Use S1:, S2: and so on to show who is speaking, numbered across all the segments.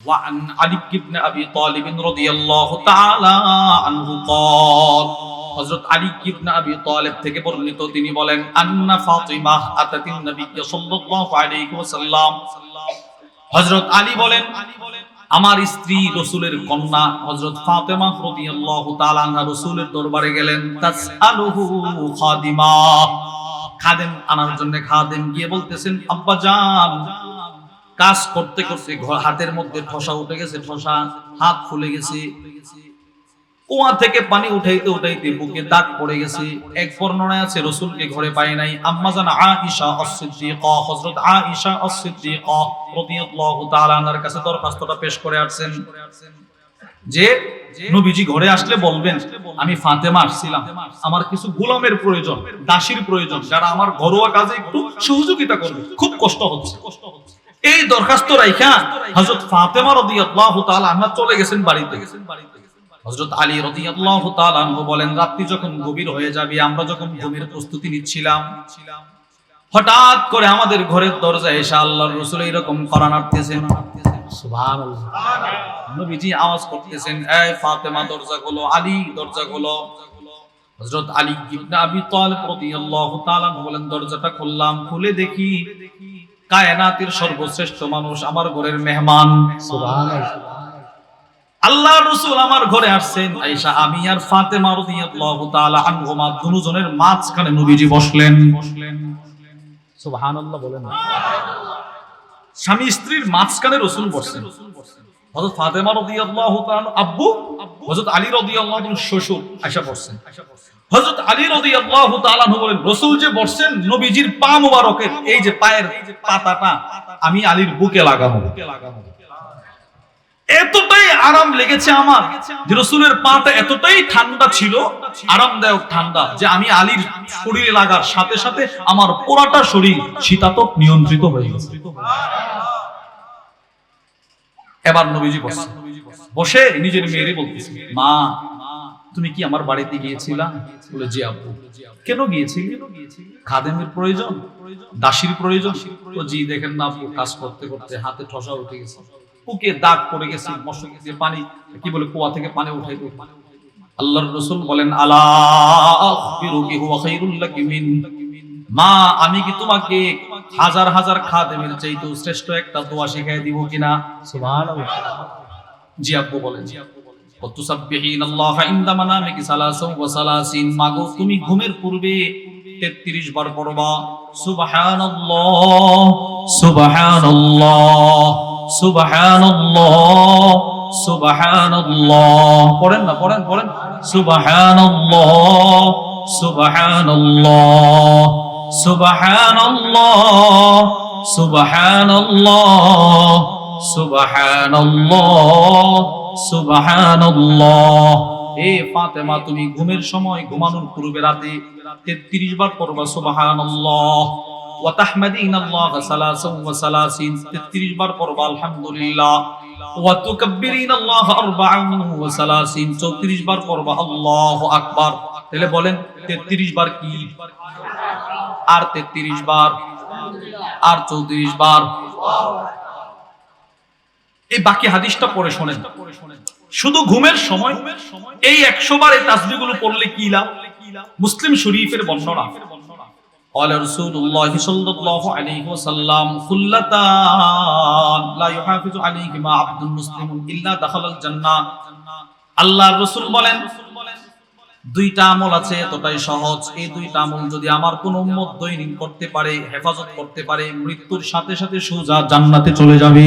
S1: وعن علي بن أبي طالب رضي الله تعالى عنه قال হযরত আলী ইবনে আবি তালিব থেকে বর্ণিত তিনি বলেন আন্না ফাতিমা আতাতিন নবী সাল্লাল্লাহু আলাইহি ওয়াসাল্লাম হযরত আলী বলেন আমার স্ত্রী রাসূলের কন্যা হযরত ফাতেমা রাদিয়াল্লাহু তাআলা আনহা রাসূলের দরবারে গেলেন তাসআলুহু খাদিমা খাদেম আনার জন্য খাদেম গিয়ে বলতেছেন আব্বা জান কাজ করতে করতে হাতের মধ্যে ঠসা উঠে গেছে, ঠসা হাত ফুলে গেছে, কুয়া থেকে পানি উঠাইতে উঠাইতে বুকে দাগ পড়ে গেছে। এক বর্ণনায় আছে রাসূলকে ঘরে পায় নাই। আম্মা জান আয়েশা আস-সিদ্দিকা হযরত আয়েশা আস-সিদ্দিকা রাদিয়াল্লাহু তাআলা আনহার কাছে দরখাস্তটা পেশ করে আসছেন যে নবীজি ঘরে আসলে বলবেন আমি ফাতেমা আসছিলাম, আমার কিছু গোলামের প্রয়োজন, দাসীর প্রয়োজন, যারা আমার ঘরোয়া কাজে একটু সহযোগিতা করবে, খুব কষ্ট হচ্ছে। এই দরখাস্ত রাইখা হযরত ফাতেমা রাদিয়াল্লাহু তাআলা আনহা চলে গেছেন বাড়িতে। হযরত আলী রাদিয়াল্লাহু তাআলা আনহু বলেন রাত্রি যখন গভীর হয়ে যাবে, আমরা যখন ঘুমের প্রস্তুতি নিচ্ছিলাম, হঠাৎ করে আমাদের ঘরের দরজায় এসে আল্লাহর রাসূল এরকম করা নাড়তেছেন, সুবহানাল্লাহ, নবীজি আওয়াজ করতেছেন এই ফাতেমা দরজা খোলো, আলী দরজা খোলো। হযরত আলী ইবনে আবি তালিব রাদিয়াল্লাহু তাআলা আনহু বলেন দরজাটা খুললাম, খুলে দেখি কায়নাতের সর্বশ্রেষ্ঠ মানুষ আমার ঘরের মেহমান, সুবহানাল্লাহ, আল্লাহর রাসূল আমার ঘরে আসছেন। আয়েশা আমি আর ফাতেমা রাদিয়াল্লাহু তাআলা আনহুমা দুজনের মাঝখানে নবীজি বসলেন, সুবহানাল্লাহ বলেন, স্বামী স্ত্রীর মাঝখানে রাসূল বসছেন। হযরত ফাতেমা রাদিয়াল্লাহু তাআলা আব্বু, হযরত আলী রাদিয়াল্লাহু তাআলা শ্বশুর আয়েশা বসছেন। হযরত আলী রাদিয়াল্লাহু তাআলা বলেন রাসূল যে বসছেন, নবীজির পা মোবারকের এই যে পায়ের পাতাটা আমি আলীর বুকে লাগাবো। এতটাই আরাম লেগেছে আমার যে রাসূলের পাটা এতটাই ঠান্ডা ছিল, আরামদায়ক ঠান্ডা, যে আমি আলীর শরীরে লাগার সাথে সাথে আমার পুরোটা শরীর শীতাতপ নিয়ন্ত্রিত হয়ে গেছে। এবার নবীজি বসছেন, বসে নিজের মেয়েরে বলতেছে মা তুমি কি আমার বাড়িতে গিয়েছিলা? বলে জি আব্বু। কেন গিয়েছিলি? খাদেমের প্রয়োজন, দাসীর প্রয়োজন? তো জি দেখেন না আব্বু, কাজ করতে করতে হাতে ঠসা উঠে গেছে, বুকে দাগ পড়ে গেছে, মশক দিয়ে পানি কি বলে কুয়া থেকে পানি উঠাইতে। আল্লাহর রাসূল বলেন আলা আখবিরুকি হুয়া খায়রুল লাকি মিন, মা আমি কি তোমাকে হাজার হাজার খাদেমের চাইতেও শ্রেষ্ঠ একটা দোয়া শিখিয়ে দিব কিনা? সুবহানাল্লাহ। জি আব্বু বলেন মাগো তুমি ঘুমের পূর্বে 33 বার পড়বা সুবহানাল্লাহ সুবহানাল্লাহ সুবহানাল্লাহ সুবহানাল্লাহ। পড়েন না, পড়েন পড়েন, সুবহানাল্লাহ সুবহানাল্লাহ সুবহানাল্লাহ সুবহানাল্লাহ সুবহানাল্লাহ সুবহানাল্লাহ। এ ফাতেমা তুমি ঘুমের সময়, ঘুমানোর পূর্বে রাতে 33 বার পড়বা সুবহানাল্লাহ। ওয়া তাহমাদিনাল্লাহ সালাসান ওয়া সালাসিন, 33 বার পড়বা আলহামদুলিল্লাহ। ওয়া তুকাব্বিরিনাল্লাহ আরবাআন ওয়া সালাসিন, 34 বার পড়বা আল্লাহু আকবার। তাহলে বলেন 33 বার কি? আর 33 বার, আর 34 বার। এই বাকি হাদিসটা পড়ে শোনেন। শুধু ঘুমের সময় এই 100 বার এই তাসবিহগুলো পড়লে কি লাভ? মুসলিম শরীফের বর্ণনা, قال رسول الله صلى الله عليه وسلم خلتان لا يحافظ عليهما عبد مسلم الا دخل الجنه। আল্লাহর রাসূল বলেন দুইটা আমল আছে এতটাই সহজ, এই দুইটা আমল যদি আমার কোন উম্মত দৈনিক করতে পারে, হেফাজত করতে পারে, মৃত্যুর সাথে সাথে সোজা জান্নাতে চলে যাবে।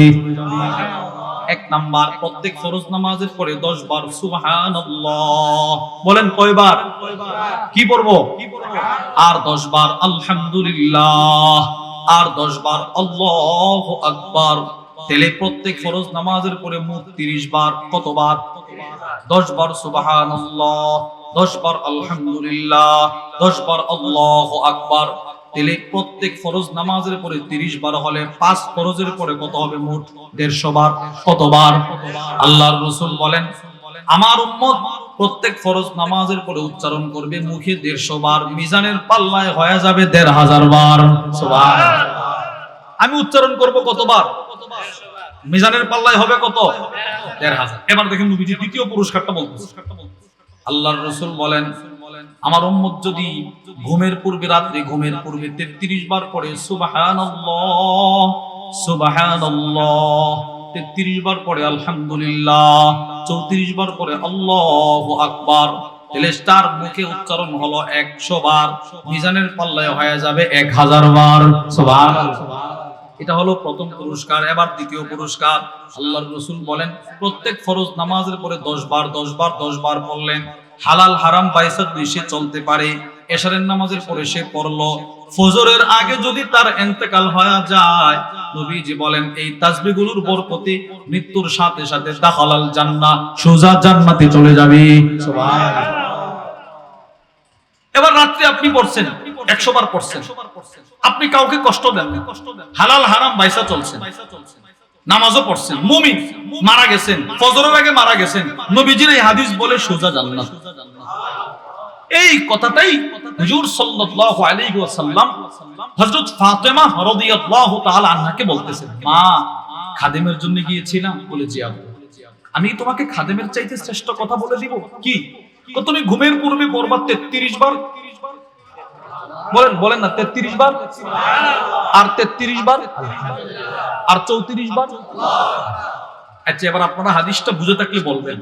S1: এক নাম্বার, প্রত্যেক ফরজ নামাজের পরে 10 বার সুবহানাল্লাহ। বলেন কয়বার? কি পড়বো? আর 10 বার আলহামদুলিল্লাহ, আর 10 বার আল্লাহু আকবার। তাহলে প্রত্যেক ফরজ নামাজের পরে মোট 30 বার। কতবার? 10 বার সুবহানাল্লাহ, 10 বার আলহামদুলিল্লাহ, 10 বার আল্লাহু আকবার। তাহলে প্রত্যেক ফরজ নামাজের পরে 30 বার হলে 5 ফরজের পরে কত হবে? মোট 150 বার। কতবার? আল্লাহর রাসূল বলেন আমার উম্মত প্রত্যেক ফরজ নামাজের পরে উচ্চারণ করবে মুখে 150 বার, মিজানের পাল্লায় হয়ে যাবে 1500 বার। সুবহানাল্লাহ। আমি উচ্চারণ করব কতবার? মিজানের পাল্লায় হবে কত? ১,৫০০। এবার দেখেন নবীজি দ্বিতীয় পুরস্কারটা বলতেছে। আল্লাহর রাসূল বলেন, আমার উম্মত যদি ঘুমের পূর্বে, রাত্রে ঘুমের পূর্বে ৩৩ বার পড়ে সুবহানাল্লাহ সুবহানাল্লাহ, ৩৩ বার পড়ে আলহামদুলিল্লাহ, ৩৪ বার পড়ে আল্লাহু আকবার, তাহলে তার মুখে উচ্চারণ হলো ১০০ বার, মিজানের পাল্লায় হয়ে যাবে ১০০০ বার। সুবহানাল্লাহ। এটা হলো প্রথম পুরস্কার। এবার দ্বিতীয় পুরস্কার। আল্লাহর রাসূল বলেন, প্রত্যেক ফরজ নামাজের পরে ১০ বার ১০ বার ১০ বার পড়লেন, হালাল হারাম বাইসাত সে চলতে পারে। এশারের নামাজের পরে সে পড়লো, ফজরের আগে যদি তার ইন্তেকাল হয়ে যায়, নবীজি বলেন এই তাসবিহগুলোর বরকতে মৃত্যুর সাথে সাথে দাখালাল জান্নাহ, সোজা জান্নাতে চলে যাবে। সুবহানাল্লাহ। এবার রাত্রে আপনি পড়ছেন, ১০০ বার পড়ছেন, আপনি কাউকে কষ্ট দেন না, হালাল হারাম বাইসা চলছেন, নামাজও পড়ছেন, মুমিন, মারা গেছেন, ফজরের আগে মারা গেছেন, নবীজির এই হাদিস বলে সোজা জান্নাত। এই কথাটাই হুজুর সাল্লাল্লাহু আলাইহি ওয়াসাল্লাম হযরত ফাতেমা রাদিয়াল্লাহু তাআলা আনহাকে বলতেছেন, মা, খাদেমের জন্য গিয়েছিলাম, বলে জি আব্বু। আমি তোমাকে খাদেমের চাইতে শ্রেষ্ঠ কথা বলে দিব। কি? তুমি ঘুমের পূর্বে পড়বা ৩৩ বার, বলেন বলেন না, ৩৩ বার, আর ৩৩ বার, আর ৩৪ বার। আচ্ছা, এবার আপনারা হাদিসটা বুঝে থাকলে বলবেন,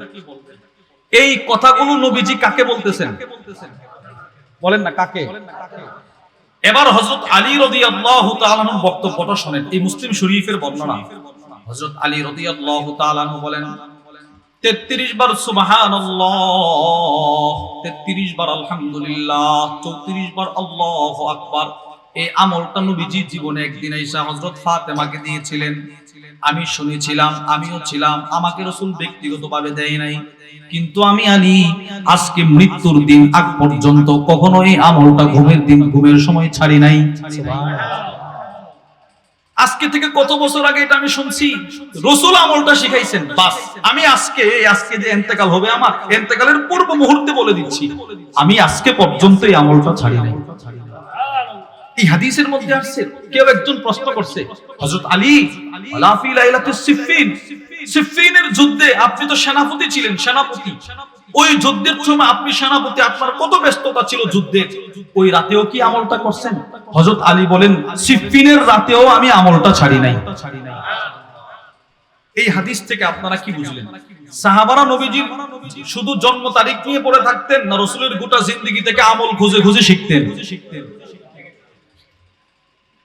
S1: এই কথাগুলো নবীজি কাকে বলতেছেন? বলেন না কাকে? এবার হযরত আলী রাদিয়াল্লাহু তাআলা আনহুর বক্তব্যটা শুনেন। এই মুসলিম শরীফের বর্ণনা। হযরত আলী রাদিয়াল্লাহু তাআলা আনহু বলেন, ৩৩ বার সুবহানাল্লাহ, ৩৩ বার আলহামদুলিল্লাহ, ৩৪ বার আল্লাহু আকবার। এই আমলটা নবীজি জীবনে একদিন আয়েশা হযরত ফাতেমাকে দিয়েছিলেন। আমি শুনেছিলাম, আমিও ছিলাম, আমাকে রাসূল ব্যক্তিগতভাবে দেয় নাই, কিন্তু আমি আলী আজকে মৃত্যুর দিন আগ পর্যন্ত কখনো এই আমলটা ঘুমের দিন, ঘুমের সময় ছাড়ি নাই। আজকে থেকে কত বছর আগে এটা আমি শুনছি, রাসূল আমলটা শিখাইছেন, বাস আমি আজকে যে ইন্তেকাল হবে, আমার ইন্তেকালের পূর্ব মুহূর্তে বলে দিচ্ছি, আমি আজকে পর্যন্ত এই আমলটা ছাড়ি নাই। এই হাদিসের মধ্যে আসছে, কেউ একজন প্রশ্ন করছে, হযরত আলী, ওয়ালা ফি লাইলাতুস সিফফিন, সিফফিনের যুদ্ধে আপনি তো সেনাপতি ছিলেন, সেনাপতি, ওই যুদ্ধের সময় আপনি সেনাপতি, আপনার কত ব্যস্ততা ছিল যুদ্ধে, ওই রাতেও কি আমলটা করছেন? হযরত আলী বলেন, সিফফিনের রাতেও আমি আমলটা ছাড়ি নাই। এই হাদিস থেকে আপনারা কি বুঝলেন? সাহাবারা নবীজির শুধু জন্ম তারিখ নিয়ে পড়ে থাকতেন, না রাসূলের গোটা জিন্দেগি থেকে আমল খুঁজে খুঁজে শিখতেন?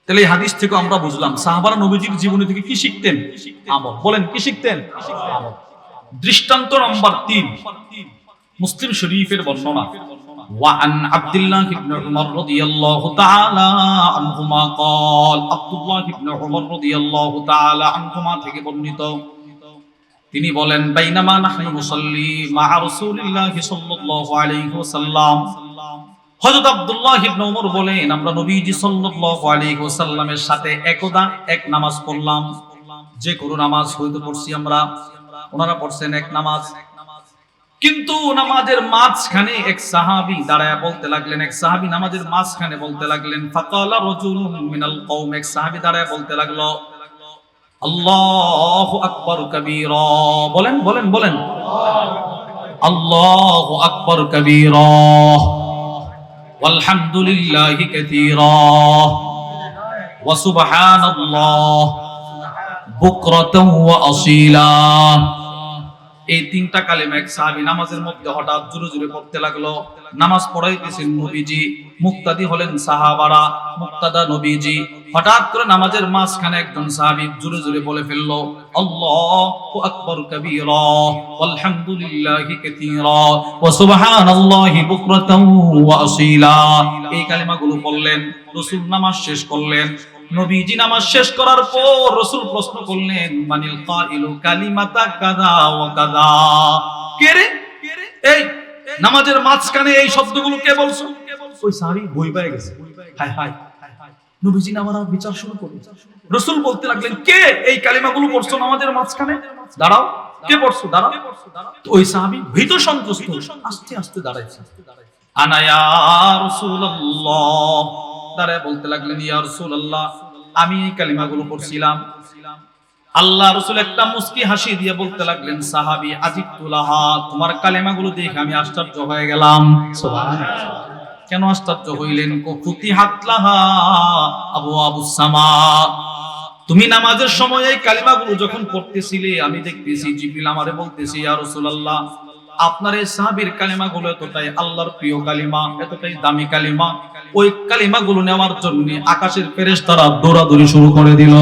S1: তাহলে এই হাদিস থেকে আমরা বুঝলাম সাহাবারা নবীজির জীবনী থেকে কি শিখতেন? আমল। বলেন কি শিখতেন? আমল। দৃষ্টান্ত নাম্বার ৩, মুসলিম শরীফের বর্ণনা। وعن عبد الله بن عمر رضي الله تعالى عنهما قال, আব্দুল্লাহ ইবনে উমর রাদিয়াল্লাহু তাআলা আনহুমা থেকে বর্ণিত, তিনি বলেন, বাইনামা নাহনু মুসাল্লি মা রাসূলিল্লাহি সাল্লাল্লাহু আলাইহি ওয়াসাল্লাম, হযরত আব্দুল্লাহ ইবনে উমর বলেন, আমরা নবীজি সাল্লাল্লাহু আলাইহি ওয়াসাল্লামের সাথে একদা এক নামাজ পড়লাম, যে কোনো নামাজ হয়তো পড়ছি আমরা, ওনারা পড়ছেন এক নামাজ, কিন্তু নামাজের মাঝখানে এক সাহাবী দাঁড়ায় বলতে লাগলেন, এক সাহাবী নামাজের মাঝখানে বলতে লাগলেন, ফাকালা রাজুলুন মিনাল কওম, এক সাহাবী দাঁড়ায় বলতে লাগলো, আল্লাহু আকবার কাবীরা, বলেন বলেন বলেন, আল্লাহু আকবার কাবীরা ওয়ালহামদুলিল্লাহি কাসীরা ওয়া সুবহানাল্লাহ বুকরাতান ওয়া আসীলা। এই তিনটা কালেমা এক সাহাবী নামাজের মধ্যে হঠাৎ জোরে জোরে পড়তে লাগলো। নামাজ পড়াইতেছেন নবীজি, মুক্তাদি হলেন সাহাবারা, মুক্তাদা নবীজি। হঠাৎ করে নামাজের মাঝখানে একজন সাহাবী জোরে জোরে বলে ফেললো, আল্লাহু আকবার কাবীরা ওয়ালহামদুলিল্লাহি কাসীরা ওয়া সুবহানাল্লাহি বুকরাতান ওয়া আসীলা। এই কালেমাগুলো বললেন, রাসূল নামাজ শেষ করলেন। নবীজি নামাজ শেষ করার পর রাসূল প্রশ্ন করলেন, মানিল কাইলু কালিমাতা কাযা ওয়া কাযা, কে রে? এই নামাজের মাঝখানে এই শব্দগুলো কে বলছো? ওই সাহাবী ভয় পেয়ে গেছে, হায় হায়, নবীজি আমার বিচার শুরু করলেন। রাসূল বলতে লাগলেন, কে এই কালিমাগুলো পড়ছো নামাজের মাঝখানে? দাঁড়াও, কে পড়ছো? দাঁড়াও। তো ওই সাহাবী ভীত সন্ত্রস্ত আস্তে আস্তে দাঁড়াইছে। আনা ইয়া রাসূলুল্লাহ, দাঁড়ায় বলতে লাগলেন, ইয়া রাসূলুল্লাহ, আমি এই কালিমাগুলো পড়ছিলাম। আল্লাহ রাসূল একটা মুস্কি হাসি দিয়ে বলতে লাগলেন, সাহাবী আজিবতুলাহা, তোমার কালেমাগুলো দেখে আমি আশ্চর্য হয়ে গেলাম। সুবহানাল্লাহ। কেন আশ্চর্য হইলেন? ফুতিহাত লাহা আবওয়াবুস সামা, তুমি নামাজের সময় এই কালিমাগুলো যখন পড়তেছিলে আমি দেখতেছি জিবরিল আমারে বলতেছে, ইয়া রাসূলুল্লাহ, আপনার এই সাহাবীর কালিমাগুলো এতটাই আল্লাহর প্রিয় কালিমা, এতটাই দামি কালিমা, ওই কালিমাগুলো নেওয়ার জন্য আকাশের ফেরেশতারা দৌড়াদৌড়ি শুরু করে দিল।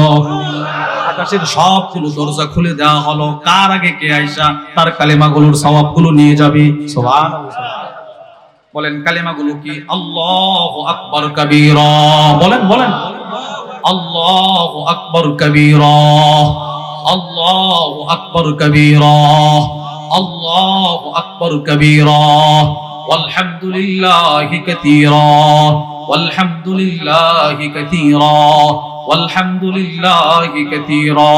S1: আকাশের সবগুলো দরজা খুলে দেওয়া হলো, কার আগে কে আয়েশা তার কালিমাগুলোর সওয়াবগুলো নিয়ে যাবে। সুবহানাল্লাহ। বলেন কালিমাগুলো কি? আল্লাহু আকবার কাবীরা, বলেন বলেন, আল্লাহু আকবার কাবীরা, আল্লাহু আকবার কাবীরা, আল্লাহু আকবার কাবীরা, ওয়ালহামদুলিল্লাহি কাসীরা, ওয়ালহামদুলিল্লাহি কাসীরা, ওয়ালহামদুলিল্লাহি কাসীরা,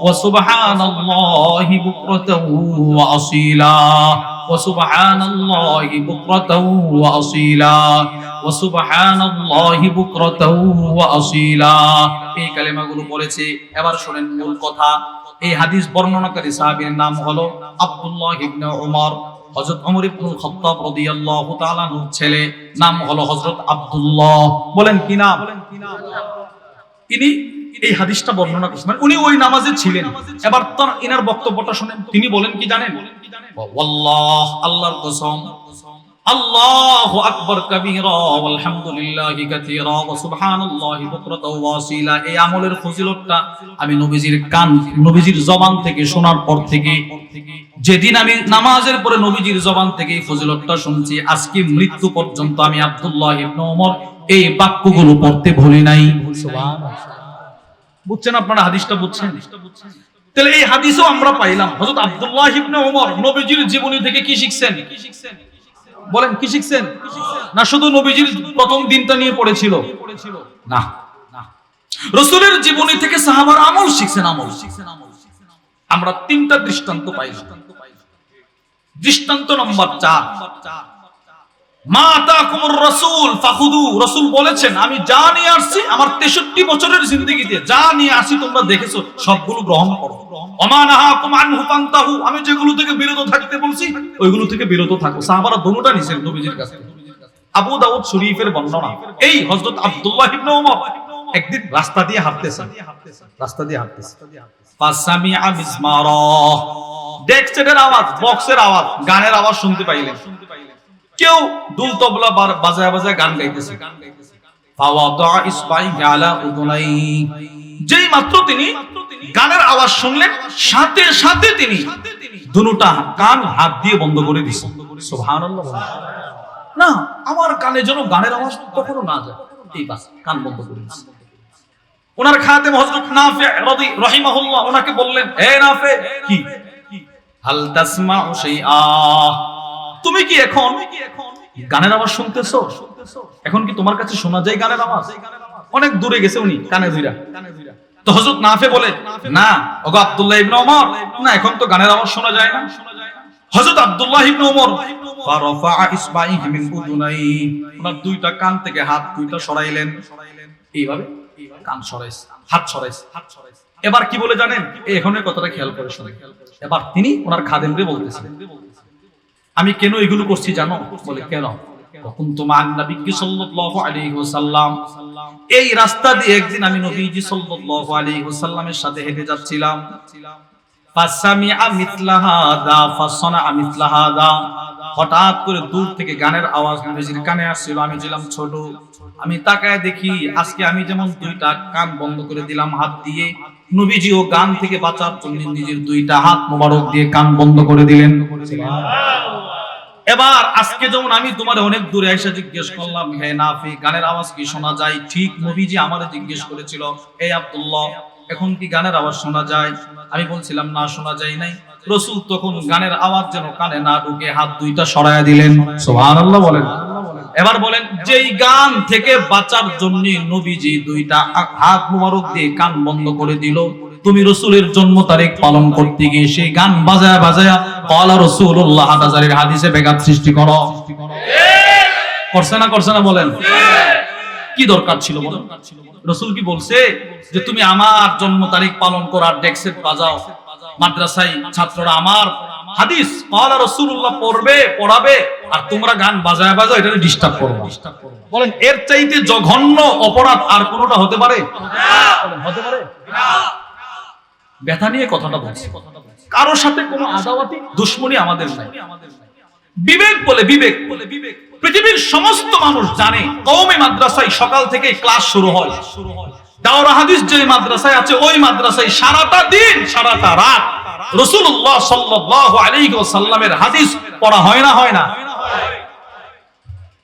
S1: ওয়া সুবহানাল্লাহি বুকরাতাও ওয়া আসীলা, ওয়া সুবহানাল্লাহি বুকরাতাও ওয়া আসীলা, ওয়া সুবহানাল্লাহি বুকরাতাও ওয়া আসীলা। এই কালিমাগুলো বলেছে। এবার শুনেন মূল কথা। এই হাদিস বর্ণনাকারী সাহাবীর নাম হলো আব্দুল্লাহ ইবনে উমর। হযরত ওমর ইবনুল খাত্তাব রাদিয়াল্লাহু তাআলা আনহুর ছেলে, নাম হলো হযরত আব্দুল্লাহ। বলেন কি নাম? তিনি এই হাদিসটা বর্ণনা করেছেন, উনি ওই নামাজে ছিলেন। এবার তার ইনার বক্তব্যটা শুনেন। তিনি বলেন কি জানেন? ওয়াল্লাহ, আল্লাহর কসম, আল্লাহু আকবার কাবীরা, ওয়ালহামদুলিল্লাহি কাসীরা, ওয়া সুবহানাল্লাহি বুকরাতাও ওয়া আসীলা। এই আমলের ফজিলতটা আমি নবীজির জবান থেকে শোনার পর থেকে, যেদিন আমি নামাজের পরে নবীজির জবান থেকে এই ফজিলতটা শুনছি, আজকে মৃত্যু পর্যন্ত আমি আব্দুল্লাহ ইবনে ওমর এই বাক্যগুলো পড়তে ভুলি নাই। সুবহানাল্লাহ। বুঝছেন আপনারা? হাদিসটা বুঝছেন? তাহলে এই হাদিসও আমরা পাইলাম হযরত আব্দুল্লাহ ইবনে ওমর নবীজির জীবনী থেকে কি শিখছেন? বলেন কি শিখছেন? না শুধু নবীজির প্রথম দিনটা নিয়ে পড়েছিল? না, রাসূলের জীবনী থেকে সাহাবার আমল শিখছেন। আমল আমরা তিনটা দৃষ্টান্ত পাইলাম। দৃষ্টান্ত নম্বর 4, মা আতাকুমুর রাসূল ফাখুদু। রাসূল বলেছেন, আমি যা নিয়ে আসছি আমার 63 বছরের জিন্দেগিতে যা নিয়ে আসি তোমরা দেখেছো সবগুলো গ্রহণ করো। ওমা নাহাকুম আনহু ফান্তাহু, আমি যেগুলো থেকে বিরত থাকতে বলছি ওইগুলো থেকে বিরত থাকো। সাহাবারা দুটোটা নিছেন নবীজির কাছে। আবু দাউদ শরীফের বর্ণনা। এই হযরত আব্দুল্লাহ ইবনে ওমর একদিন রাস্তা দিয়ে হাঁটতেছেন। ফাসামিআ মিসমারা, ডেক সেটের আওয়াজ, বক্সের আওয়াজ, গানের আওয়াজ শুনতে পাইলেন। কেউ দুল তবলা বাজায় বাজায় গান গাইতেছে। ফাওয়াদা ইসবাইহি আলা উযুনাই, যেই মাত্র তিনি গানের আওয়াজ শুনলেন সাথে সাথে তিনি দুটোটা কান হাত দিয়ে বন্ধ করে দিয়েছেন। সুবহানাল্লাহ। না, আমার কানে যেন গানের আওয়াজ কখনো না যায়, এই বাস কান বন্ধ করে দিয়েছেন। ওনার খাদেম হযরত নাফি রাহিমাহুল্লাহ ওনাকে বললেন, হে নাফি, কি হাল তাসমাউ শাইআ, তুমি কি এখন গানের আওয়াজ শুনতেছো? এখন কি তোমার কাছে শোনা যায় গানের আওয়াজ? অনেক দূরে গেছে উনি কানে ধইরা। তো হযরত নাফি বলে, না ওগো আব্দুল্লাহ ইবনে ওমর, না এখন তো গানের আওয়াজ শোনা যায় না। হযরত আব্দুল্লাহ ইবনে ওমর ফারাফা ইসবাইহি মিন উযুনাই, ওনার দুইটা কান থেকে হাত দুইটা সরাইলেন, এইভাবে কান সরাইছে, হাত সরাইছে। এবার কি বলে জানেন? এই এখনের কথাটা খেয়াল করে শুনেন। এবার তিনি ওনার খাদেমরে বলতেছেন, আমি কেন এগুলো করছি জানো? বলে কেন? কুনতু মান নবী সাল্লাল্লাহু আলাইহি ওয়াসাল্লাম, এই রাস্তা দিয়ে একদিন আমি নবীজি সাল্লাল্লাহু আলাইহি ওয়াসাল্লামের সাথে হেঁটে যাচ্ছিলাম। ফাসামিআ মিথলা হাদা ফাসানা মিথলা হাদা, হঠাৎ করে দূর থেকে গানের আওয়াজ নবীজির কানে আসছিল। আমি ছিলাম ছোট, আমি তাকায় দেখি আজকে আমি যেমন দুইটা কান বন্ধ করে দিলাম হাত দিয়ে, নবীজিও গান থেকে বাঁচার জন্য নিজের দুইটা হাত মোবারক দিয়ে কান বন্ধ করে দিলেন। এবার আজকে যেমন আমি তোমার অনেক দূরে এসে জিজ্ঞেস করলাম, হে নাফি, গানের আওয়াজ কি শোনা যায়? ঠিক নবীজি আমারে জিজ্ঞেস করেছিল, এই আব্দুল্লাহ এখন কি গানের আওয়াজ শোনা যায়? আমি বলছিলাম না, শোনা যায় নাই। রাসূল তখন গানের আওয়াজ যেন কানে না ঢুকে হাত দুইটা সরায়া দিলেন। সুবহানাল্লাহ বলেন। এবার বলেন, যেই গান থেকে বাঁচার জন্য নবীজি দুইটা হাত মোবারক দিয়ে কান বন্ধ করে দিল, তুমি রাসূলের জন্ম তারিখ পালন করতে গিয়ে সেই গান বাজায়া বাজায়া ক্বালা রাসূলুল্লাহ হাজারের হাদিসে ব্যাঘাত সৃষ্টি করো। করছে না বলেন? কি দরকার ছিল বলেন? রাসূল কি বলছে যে তুমি আমার জন্ম তারিখ পালন করো আর ডেস্ক বাজাও, মাদ্রাসায় ছাত্ররা আমার হাদিস ক্বালা রাসূলুল্লাহ পড়বে পড়াবে আর তোমরা গান বাজায় বাজাও, এটা ডিস্টার্ব করো? বলেন এর চাইতে জঘন্য অপরাধ আর কোনটা হতে পারে? হতে পারে না। ব্যথা নিয়ে কথাটা বলছি, কারোর সাথে কোনো আদাওয়াতি দুশমনি আমাদের নাই। বিবেক বলে বিবেক, পৃথিবীর সমস্ত মানুষ জানে কওমি মাদ্রাসায় সকাল থেকে ক্লাস শুরু হয়। দাওরা হাদিস যে মাদ্রাসায় আছে ওই মাদ্রাসায় সারাটা দিন সারাটা রাত রাসূলুল্লাহ সাল্লাল্লাহু আলাইহি ওয়াসাল্লামের হাদিস পড়া হয় না? হয় না?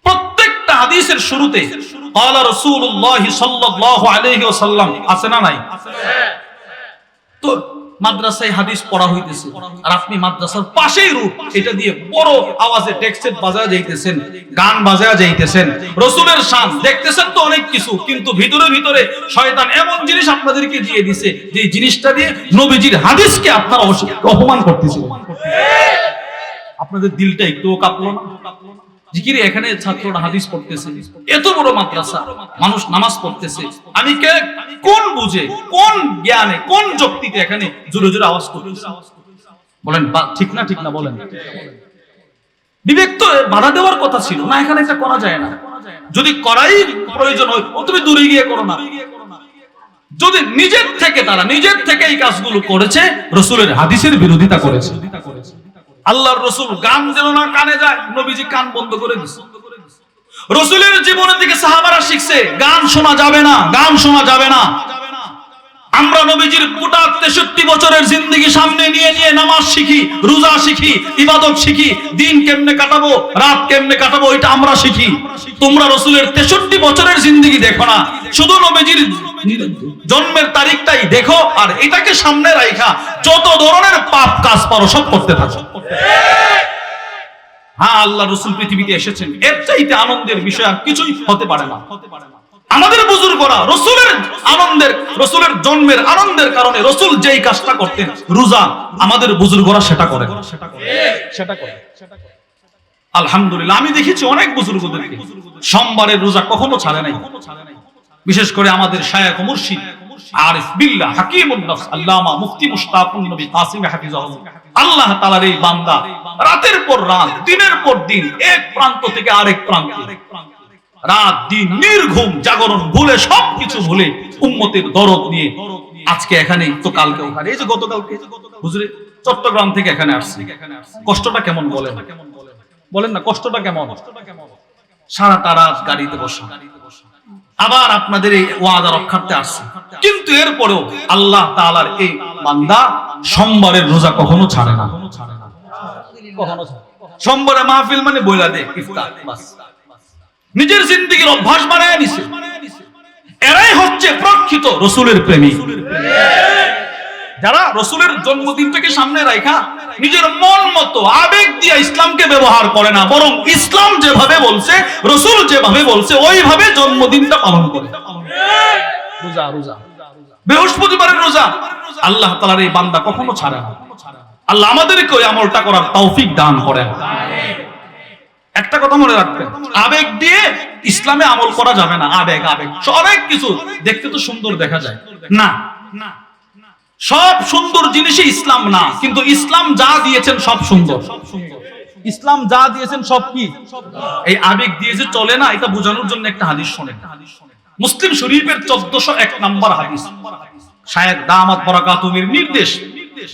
S1: প্রত্যেকটা হাদিসের শুরুতে ক্বালা রাসূলুল্লাহ সাল্লাল্লাহু আলাইহি ওয়াসাল্লাম আছে না নাই? তো মাদ্রাসায় হাদিস পড়া হইতেছে আর আপনি মাদ্রাসার পাশেই রূপ এটা দিয়ে বড় আওয়াজে ডেস্ক বাজায় যাইতেছেন, গান বাজায় যাইতেছেন, রাসূলের শান দেখতেছেন তো অনেক কিছু, কিন্তু ভিতরে ভিতরে শয়তান এমন জিনিস আপনাদেরকে দিয়ে দিয়েছে যে জিনিসটা দিয়ে নবীজির হাদিসকে আপনারা অপমান করতেছেন। আপনাদের দিলটা একটুও কাঁপলো না? জিকিরে এখানে ছাত্ররা হাদিস পড়তেছে, এত বড় মাদ্রাসা, মানুষ নামাজ পড়তেছে, আমি কে কোন বুঝে কোন জ্ঞানে কোন যুক্তিতে এখানে জোরে জোরে আওয়াজ করতেছে? বলেন ঠিক না? ঠিক না বলেন? বিবেক তো বাধা দেওয়ার কথা ছিল না, এখানে এটা করা যায় না। যদি করাই প্রয়োজন হয় তুমি দূরে গিয়ে করো না। যদি নিজের থেকে তারা নিজের থেকে এই কাজগুলো করেছে, রাসূলের হাদিসের বিরোধিতা করেছে। আল্লাহর রাসূল গান যেন না কানে যায়, নবীজি কান বন্ধ করে দিয়েছে। রাসূলের জীবনের থেকে সাহাবারা শিখছে গান শোনা যাবে না, গান শোনা যাবে না। আমরা নবীজির গোটা 63 বছরের জিন্দেগি সামনে নিয়ে নিয়ে নামাজ শিখি, রোজা শিখি, ইবাদত শিখি, দিন কেমনে কাটাবো, রাত কেমনে কাটাবো এটা আমরা শিখি। তোমরা রাসূলের 63 বছরের জিন্দেগি দেখো না, শুধু নবীজির জন্মের তারিখটাই দেখো আর এটাকে সামনে রাখা যত ধরনের পাপ কাজ পারো সব করতে থাকো। হ্যাঁ, আল্লাহ রাসূল পৃথিবীতে এসেছেন, এর চাইতে আনন্দের বিষয় আর কিছুই হতে পারে না। আমাদের বুজুর্গরা রাসূলের জন্মের আনন্দের কারণে রাসূল যেই কাজটা করতেন রোজা, আমাদের বুজুর্গরা সেটা করে। আলহামদুলিল্লাহ, আমি দেখেছি অনেক বুজুর্গদেরকে সোমবারের রোজা কখনো ছাড়ে নাই। বিশেষ করে আমাদের শায়খ মুর্শিদ আরিফ বিল্লাহ হাকিমুন নফস আল্লামা মুফতি মুশতাকুন নবী কাসিম হাফিজাহুল্লাহ, আল্লাহ তাআলার এই বান্দা রাতের পর রাত দিনের পর দিন এক প্রান্ত থেকে আরেক প্রান্তে রাত দিন নির্ঘুম জাগরণ ভুলে সবকিছু ভুলে উম্মতের দরদ নিয়ে আজকে এখানে তো কালকে ওখানে, এই যে গতকালকে হুজুরে চট্টগ্রাম থেকে এখানে আসছে। কষ্টটা কেমন বলেন না? কষ্টটা কেমন? সারাটা রাত গাড়িতে বসা, আবার আপনাদের এই ওয়াদা রক্ষার্থে আসছে, কিন্তু এরপরেও আল্লাহ তাআলার এই বান্দা সোমবারের রোজা কখনো ছাড়ে না। সোমবারে মাহফিল মানে বইলা দে ইফতার, বাস নিজের জিন্দেগির অভ্যাস বানায় নিছে। এরাই হচ্ছে প্রকৃত রাসূলের প্রেমিক, যারা রাসূলের জন্মদিনটাকে সামনে রাখা নিজের মন মতো আবেগ দিয়ে ইসলামকে ব্যবহার করে না, বরং ইসলাম যেভাবে বলছে রাসূল যেভাবে বলছে ওইভাবে জন্মদিনটা পালন করে। রোজা বৃহস্পতিবারের রোজা আল্লাহ তাআলার এই বান্দা কখনো ছাড়ে না। আল্লাহ আমাদেরকে ওই আমলটা করার তৌফিক দান করেন। একটা কথা মনে রাখবেন, আবেগ দিয়ে ইসলামে আমল করা যাবে না। আবেগ অনেক কিছু দেখতে তো সুন্দর দেখা যায় না, সব সুন্দর জিনিসই ইসলাম না, কিন্তু ইসলাম যা দিয়েছেন সব সুন্দর। ইসলাম যা দিয়েছেন সব কি এই আবেগ দিয়ে যে চলে না, এটা বোঝানোর জন্য একটা হাদিস শোনেন। মুসলিম শরীফের 1401 নম্বর হাদিস, শায়খ দামাত বারাকাতুহুর নির্দেশ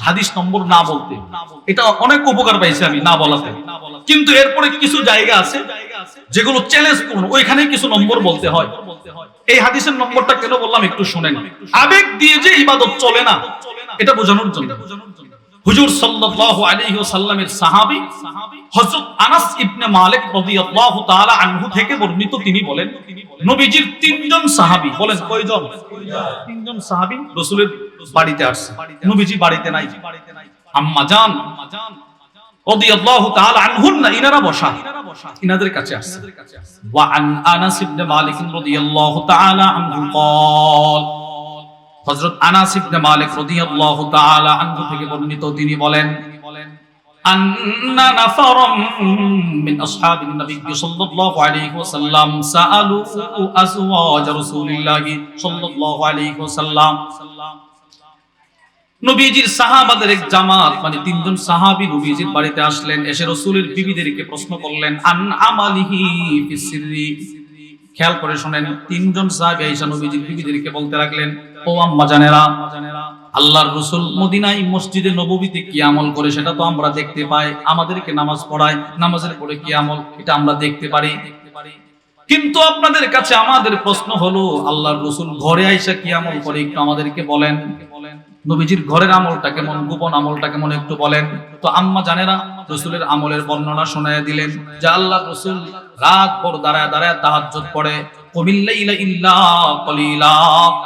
S1: হাদিস নম্বর না বলতে। এটা অনেক উপকার পাইছি আমি না বলাতে, কিন্তু এরপরে কিছু জায়গা আছে যেগুলো চ্যালেঞ্জপূর্ণ, ওইখানে কিছু নম্বর বলতে হয়। এই হাদিসের নম্বরটা কেন বললাম একটু শুনেন। আবেগ দিয়ে যে ইবাদত চলে না এটা বোঝানোর জন্য হুজুর সাল্লাল্লাহু আলাইহি ওয়াসাল্লামের সাহাবী হযরত আনাস ইবনে মালিক রাদিয়াল্লাহু তাআলা আনহু থেকে বর্ণিত, তিনি বলেন নবীজির 3 জন সাহাবী, বলেন কয়জন? 3 জন সাহাবী রাসূলের বাড়িতে আসছে, নবীজি বাড়িতে নাই। আম্মা জান রাদিয়াল্লাহু তাআলা আনহুন্না ইনারা বসা, ইনাদের কাছে আসছে। ওয়া আন আনাস ইবনে মালিক রাদিয়াল্লাহু তাআলা আনহু قال, হযরত আনাস ইবনে মালিক রাদিয়াল্লাহু তাআলা আনহু থেকে বর্ণিত, তিনি বলেন আন্না নাফারাম মিন আসহাবিন নবী সাল্লাল্লাহু আলাইহি ওয়াসাল্লাম সাআলু আজওয়াজ রাসূলিল্লাহি সাল্লাল্লাহু আলাইহি ওয়াসাল্লাম। নবীজির সাহাবাদের এক জামাত মানে তিনজন সাহাবী নবীজির বাড়িতে আসলেন, এসে রাসূলের বিবিদেরকে প্রশ্ন করলেন আন আমালিহি ফিস সিররি। খেয়াল করে শুনেন, তিনজন সাহাবী আয়েশা নবীজির বিবিদেরকে বলতে লাগলেন, ও আম্মা জানেরা, আল্লাহর রাসূল মদিনায় মসজিদে নববীতে কি আমল করে সেটা তো আমরা দেখতে পাই, আমাদেরকে নামাজ পড়ায়, নামাজের পরে কি আমল এটা আমরা দেখতে পারি, কিন্তু আপনাদের কাছে আমাদের প্রশ্ন হলো আল্লাহর রাসূল ঘরে আয়েশা কি আমল করে একটু আমাদেরকে বলেন। নবীজির ঘরের আমলটা কেমন, গোপন আমলটা কেমন একটু বলেন। তো আম্মা জানেরা রাসূলের আমলের বর্ণনা শোনায় দিলেন যে আল্লাহর রাসূল রাত ভর দাঁড়ায় দাঁড়ায় তাহাজ্জুদ পড়ে, কুমিল লাইলা ইল্লা কলিলা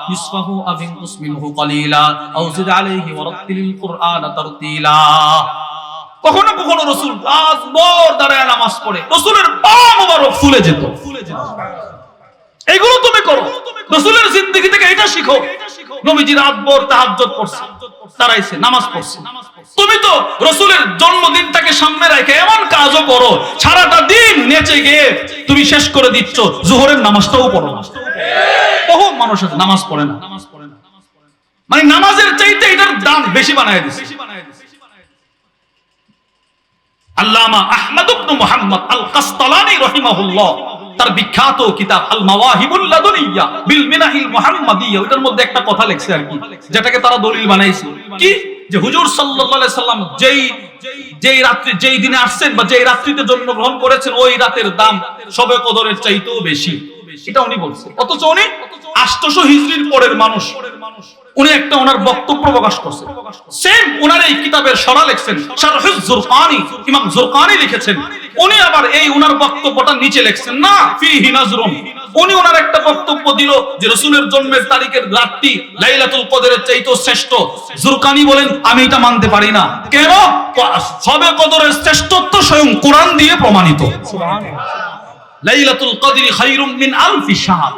S1: নিসফাহু আও ইনকুস মিনহু কলিলা আও জিদ আলাইহি ওয়া রাত্তিলিল কুরআন তারতিলা। কখনো কখনো রাসূল রাত ভর দাঁড়ায় নামাজ পড়ে, রাসূলের পা মোবারক ফুলে যেত। এগুলো তুমি করো, রাসূলের জিন্দেগি থেকে এটা শিখো। নবীজি রাত ভর তাহাজ্জুদ পড়ছে, দাঁড়াইছে, নামাজ পড়ছে। তুমি তো রাসূলের জন্মদিনটাকে সামনে রেখে এমন কাজও করো, সারাটা দিন নেচে গিয়ে তুমি শেষ করে দিচ্ছ, যোহরের নামাজটাও পড়ো না। বহু মানুষ নামাজ পড়ে না, মানে নামাজের চাইতে এটার দাম বেশি বানায় দিচ্ছে। আল্লামা আহমদ ইবনে মুহাম্মদ আল কাসতালানী রাহিমাহুল্লাহ তার বিখ্যাত কিতাব আল মাওয়াহিবুল লাদুনিয়া বিল মিনাহিল মুহাম্মাদিয়া, এটার মধ্যে একটা কথা লেখছে আর কি, যেটাকে তারা দলিল বানাইছে কি, যে হুজুর সাল্লাল্লাহু আলাইহি সাল্লাম যেই রাত্রি যেই দিনে আসছেন বা যেই রাত্রিতে জন্মগ্রহণ করেছেন ওই রাতের দাম শবে কদরের চাইতেও বেশি, এটা উনি বলছেন। অথচ উনি 800 হিজরির পরের মানুষ, উনি একটা ওনার বক্তব্য প্রকাশ করছেন। সেম ওনার এই কিতাবের শরহ লিখছেন শারহুজ জুরকানি, ইমাম জুরকানি লিখেছেন। উনি আবার এই ওনার বক্তব্যটা নিচে লিখছেন না ফিহি নাজরুন। উনি ওনার একটা বক্তব্য দিল যে রাসূলের জন্মের তারিখের রাতটি লাইলাতুল কদরের চাইতেও শ্রেষ্ঠ। জুরকানি বলেন আমি এটা মানতে পারি না। কেন? শবে কদরের শ্রেষ্ঠত্ব স্বয়ং কোরআন দিয়ে প্রমাণিত। সুবহানাল্লাহ। লাইলাতুল কদরি খায়রুম মিন আলফি শাহর,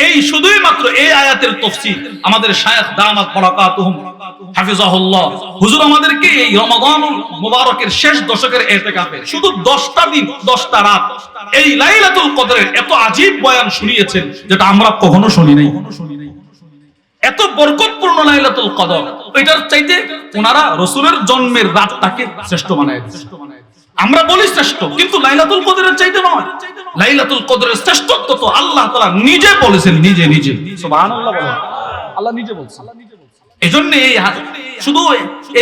S1: এই শুধুই মাত্র এই আয়াতের তাফসীর আমাদের শায়খ দামাত বারাকাতুহুম হাফিজাহুল্লাহ হুজুর আমাদেরকে এই রমাদানুল মুবারকের শেষ দশকের ইতিকাফে শুধু 10টা দিন 10টা রাত এই লাইলাতুল কদরের এত আজীব বয়ান শুনিয়েছেন যেটা আমরা কখনো শুনি নাই। এত বরকতপূর্ণ লাইলাতুল কদর, এটার চাইতে ওনারা রাসূলের জন্মের রাতটাকে শ্রেষ্ঠ বানায় দিয়েছেন। আমরা বলি শ্রেষ্ঠ, কিন্তু লাইলাতুল কদরের চাইতে নয়। লাইলাতুল কদরের শ্রেষ্ঠত্ব তো আল্লাহ তাআলা নিজে বলেছেন, নিজে নিজে। সুবহানাল্লাহ বলেন, আল্লাহ নিজে বলেছেন। এজন্য শুধু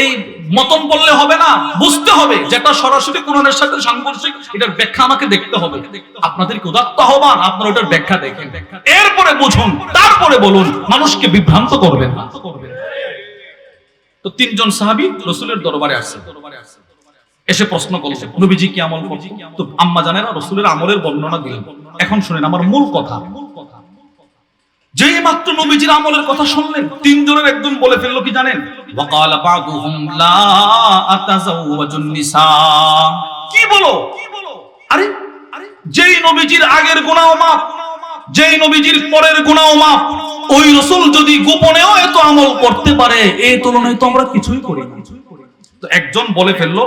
S1: এই মতন বললে হবে না, বুঝতে হবে যেটা সরাসরি কোরআনের সাথে সাংঘর্ষিক, এটার ব্যাখ্যা আমাকে দেখতে হবে। আপনাদের কি উদাত্ত আহ্বান, আপনারা ওটার ব্যাখ্যা দেখেন, এরপরে বুঝুন, তারপরে বলুন, মানুষকে বিভ্রান্ত করবেন না। তো তিনজন সাহাবী রাসূলের দরবারে আসছে, এসে প্রশ্ন করল নবীজি কি আমল করতেন। তো আম্মা জানেরা রাসূলের আমলের বর্ণনা দিলেন। এখন শুনেন আমার মূল কথা। যেই মাত্র নবীজির আমলের কথা শুনলেন, তিনজনের একজন বলে ফেললো কি জানেন? ওয়াকালা বাদুহুম লা আতাযাওয়াজুন নিসা। কি বলো? আরে যেই নবীজির আগের গুনাহ মাফ, যেই নবীজির পরের গুনাহ মাফ, ওই রাসূল যদি গোপনেও এত আমল করতে পারে, এই তুলনায় তো আমরা কিছুই করি না। তো একজন বলে ফেললো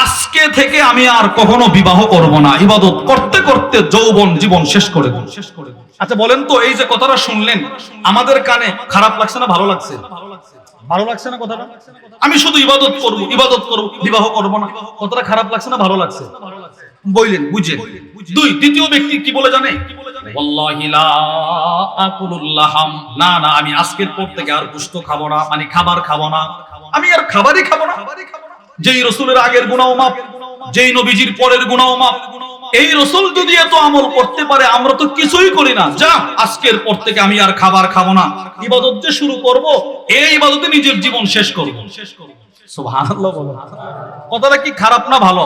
S1: আজকে থেকে আমি আর কখনো বিবাহ করব না, ইবাদত করতে করতে যৌবন জীবন শেষ করে দেব। আচ্ছা বলেন তো, এই যে কথাটা শুনলেন আমাদের কানে খারাপ লাগছে না ভালো লাগছে? ভালো লাগছে না কথাটা? আমি শুধু ইবাদত করব, ইবাদত করব, বিবাহ করব না, কথাটা খারাপ লাগছে না ভালো লাগছে? বললেন বুঝেন। দ্বিতীয় ব্যক্তি কি বলে জানে? ওয়াল্লাহি লা আকুলুল লাহাম, না না আমি আজকের পর থেকে আর গোশত খাবো না, মানে খাবার খাবো না, আমি আর খাবারই খাবো না। যেই রাসূলের আগের গুনাহ মাফ, যেই নবীজির পরের গুনাহ মাফ, এই রাসূল যদি এত আমল করতে পারে, আমরা তো কিছুই করি না, যা আজকের পর থেকে আমি আর খাবার খাবো না, ইবাদত যে শুরু করব, এই ইবাদতে নিজের জীবন শেষ করব। সুবহানাল্লাহ বলো। কথাটা কি খারাপ না ভালো?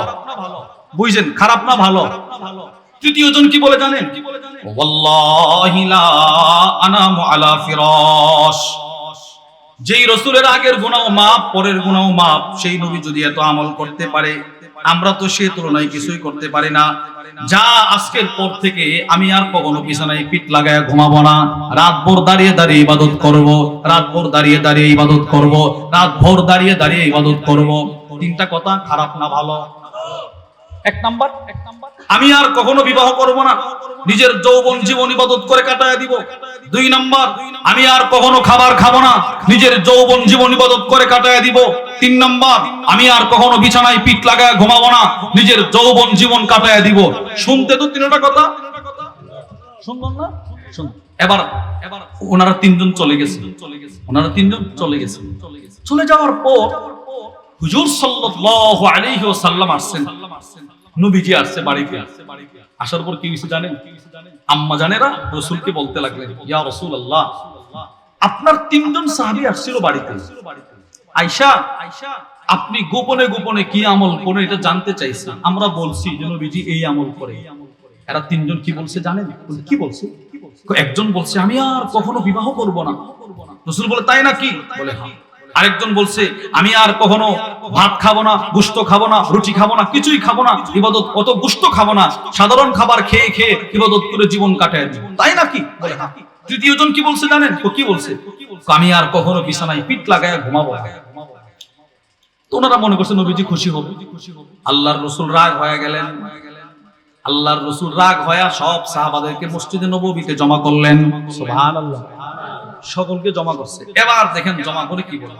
S1: বুঝছেন, খারাপ না ভালো? তৃতীয় জন কি বলে জানেন? ওয়াল্লাহি লা আনামু আলা ফিরাশ, যেই রাসূলের আগের গুনাহ মাফ, পরের গুনাহ মাফ, সেই নবী যদি এত আমল করতে পারে, আমরা তো সেই তুলনায় কিছুই করতে পারি না, যা আজকের পর থেকে আমি আর কখনো বিছানায় পিঠ লাগায় ঘুমাবো না, রাত ভর দাঁড়িয়ে দাঁড়িয়ে ইবাদত করব, রাত ভর দাঁড়িয়ে দাঁড়িয়ে ইবাদত করব, রাত ভর দাঁড়িয়ে দাঁড়িয়ে ইবাদত করব। তিনটা কথা খারাপ না ভালো? এক নাম্বার, আমি আর কখনো বিবাহ করব না, নিজের যৌবন জীবন ইবাদত করে কাটায় দিব। দুই নাম্বার, আমি আর কখনো খাবার খাবো না, নিজের যৌবন জীবন ইবাদত করে কাটায় দিব। তিন নাম্বার, আমি আর কখনো বিছানায় পিঠ লাগায় ঘুমাবো না, নিজের যৌবন জীবন কাটায় দিব। শুনতে তো তিনটা কথা শুনবেন না? শুন। এবার ওনারা তিনজন চলে গেছে, চলে যাওয়ার পর হুজুর সাল্লাল্লাহু আলাইহি ওয়াসাল্লাম আসছেন, নবীজি আসছে বাড়িতে। আসার পর কি হয়েছে জানেন? আম্মা জানেরা রাসূলকে বলতে লাগলেন, ইয়া রাসূলুল্লাহ, আপনার তিনজন সাহাবী আসছিল বাড়িতে। আয়েশা, আপনি গোপনে গোপনে কি আমল করেন এটা জানতে চাইছেন। আমরা বলছি যে নবীজি এই আমল করে। এরা তিনজন কি বলছে জানেন? কি বলছে? একজন বলছে আমি আর কখনো বিবাহ করব না। রাসূল বলে তাই নাকি? বলে হ্যাঁ। আরেকজন বলছে আমি আর কখনো ভাত খাবো না, গোশত খাবো না, রুটি খাবো না, কিছুই খাবো না, ইবাদত অত গোশত খাবো না, সাধারণ খাবার খেয়ে খেয়ে ইবাদত করে জীবন কাটায় দিব। তাই নাকি? বলে হ্যাঁ। তৃতীয় জন কি বলছে জানেন? কি বলছে? আমি আর কখনো বিছানায় পিঠ লাগায় ঘুমাবো। তো ওনারা মনে করছে নবীজি খুশি হবে। আল্লাহর রাসূল রাগ হয়ে গেলেন। আল্লাহর রাসূল রাগ হয়ে সব সাহাবাদেরকে মসজিদে নববীতে জমা করলেন। সুবহানাল্লাহ। সকলকে জমা করছে। এবার দেখেন জমা করে কি বলে।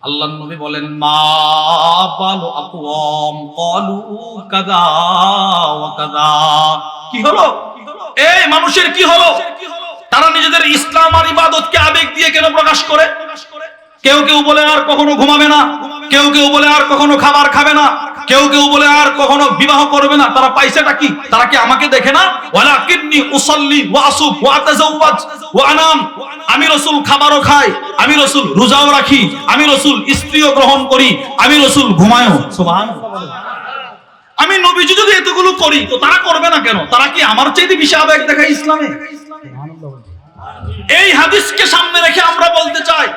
S1: আল্লাহর নবী বলেন, মা বালু আকওয়াম ক্বালু কাযা ওয়া কাযা। কি হলো? এই মানুষের কি হলো? তারা নিজেদের ইসলাম আর ইবাদতকে আবেগ দিয়ে কেন প্রকাশ করে? কেউ কেউ বলে আর কখনো ঘুমাবে না, কেউ কেউ বলে আর কখনো খাবার খাবে না, কেউ কেউ বলে আর কখনো বিবাহ করবে না। তারা পাইছেটা কি? তারা কি আমাকে দেখে না? ওয়ালাকিন্নী উসাল্লি ওয়া আসুম ওয়া আতাজাওয়াজ ওয়া আনাম। আমি রাসূল খাবারও খাই, আমি রাসূল রোজাও রাখি, আমি রাসূল স্ত্রীও গ্রহণ করি, আমি রাসূল ঘুমায়ও। সুবহানাল্লাহ। আমি নবীজি যদি এতগুলো করি তো তারা করবে না কেন? তারা কি আমার চাইতে বেশি আবেগ দেখায় ইসলামে? এই হাদিসকে সামনে রেখে আমরা বলতে চাই,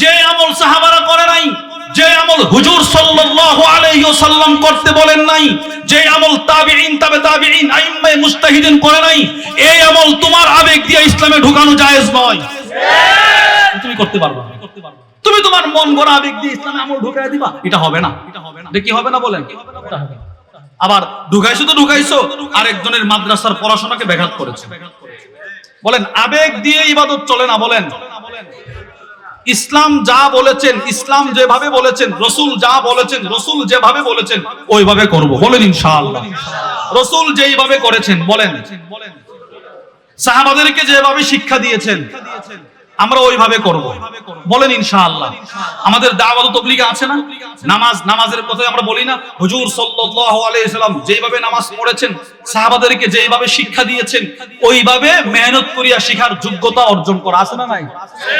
S1: যে আমল সাহাবারা করে নাই, যে আমল হুজুর সাল্লাল্লাহু আলাইহি ওয়াসাল্লাম করতে বলেন নাই, যে আমল তাবিঈন তাবে তাবিঈন আইম্মায়ে মুজতাহিদিন করে নাই, এই আমল তোমার আবেগ দিয়ে ইসলামে ঢুকানো জায়েজ নয়। তুমি করতে পারবে না। তুমি তোমার মন গড়া আবেগ দিয়ে ইসলামে আমল ঢুকায় দিবা, এটা হবে না। এটা কি হবে না বলেন? আবার ঢুকাইছো তো ঢুকাইছো, আরেকজনের মাদ্রাসার পড়াশোনাকে ব্যাঘাত করেছে। বলেন আবেগ দিয়ে ইবাদত চলে না। বলেন ইসলাম যা বলেছেন, ইসলাম যেভাবে বলেছেন, রাসূল যা বলেছেন, রাসূল যেভাবে বলেছেন ওইভাবে করব। বলেন ইনশাআল্লাহ। রাসূল যেইভাবে করেছেন, বলেন সাহাবাদেরকে যেভাবে শিক্ষা দিয়েছেন আমরা ওইভাবে করব। বলেন ইনশাআল্লাহ। আমাদের দাওয়াত ও তাবলীগ আছে না? নামাজের কথা আমরা বলি না? হুজুর সাল্লাল্লাহু আলাইহি ওয়াসাল্লাম যেভাবে নামাজ পড়েছেন, সাহাবাদেরকে যেভাবে শিক্ষা দিয়েছেন, ওইভাবে মেহনত করিয়া শিখার যোগ্যতা অর্জন করা আছে না নাই? আছে।